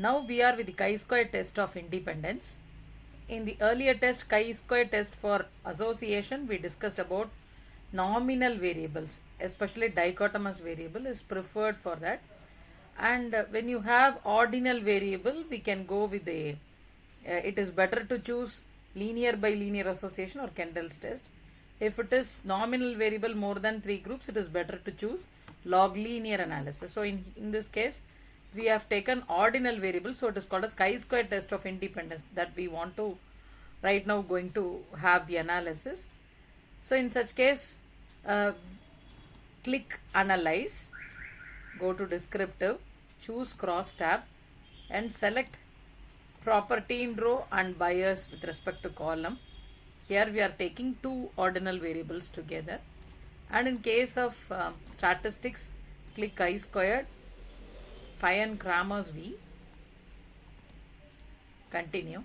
Now we are with the chi-square test of independence. In the earlier test, chi-square test for association, we discussed about nominal variables, especially dichotomous variable is preferred for that. And when you have ordinal variable, we can go with it is better to choose linear by linear association or Kendall's test. If it is nominal variable more than 3 groups, it is better to choose log linear analysis. So in this case, we have taken ordinal variable, so it is called as chi-square test of independence that we want to right now going to have the analysis. So in such case, click analyze, go to descriptive, choose cross tab and select property in row and bias with respect to column. Here we are taking two ordinal variables together, and in case of statistics, click chi-squared, find Cramer's V, continue,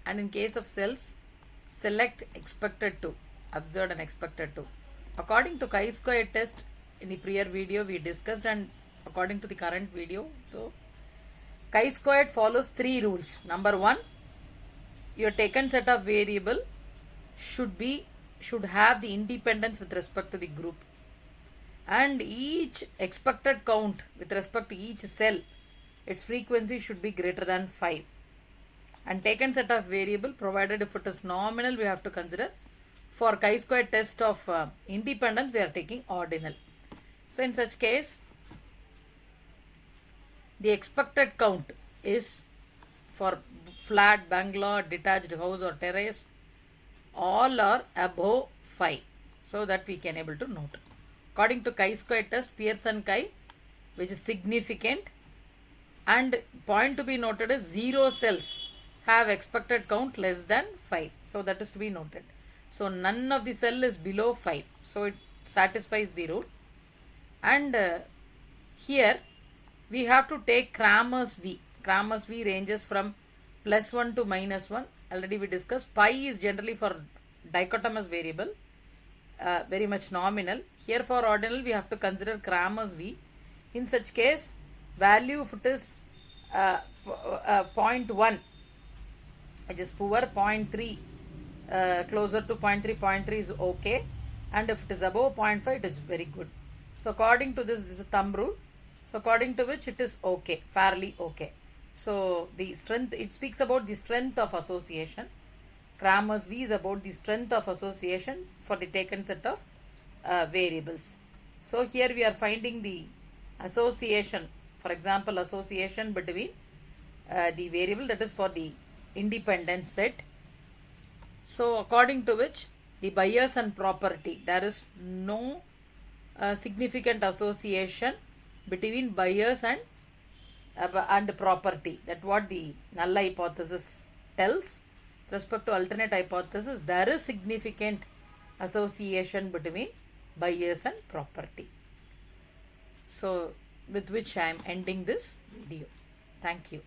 and in case of cells, select expected to, observed and expected to. According to chi-square test in the prior video we discussed, and according to the current video, so chi-squared follows three rules. Number one, your taken set of variable should have the independence with respect to the group, and each expected count with respect to each cell, its frequency should be greater than 5. And taken set of variable, provided if it is nominal, we have to consider. For chi-square test of independence, we are taking ordinal. So in such case, the expected count is for flat, bungalow, detached house or terrace, all are above 5. So that we can able to note. According to chi-square test, Pearson chi, which is significant, and point to be noted is 0 cells have expected count less than 5. So that is to be noted. So none of the cell is below 5. So it satisfies the rule. And here we have to take Cramer's V. Cramer's V ranges from +1 to -1. Already we discussed. Pi is generally for dichotomous variable, very much nominal. Here for ordinal we have to consider Cramer's V. In such case, value if it is 0.1, which is poor, 0.3, closer to 0.3, 0.3 is okay, and if it is above 0.5, it is very good. So according to this is a thumb rule, so according to which it is okay, fairly okay. So the strength, it speaks about the strength of association. Cramer's V is about the strength of association for the taken set of variables. So here we are finding the association, for example association between the variable, that is for the independent set. So according to which the bias and property, there is no significant association between bias and property. That what the null hypothesis tells. With respect to alternate hypothesis, there is significant association between bias and property. So with which I am ending this video. Thank you.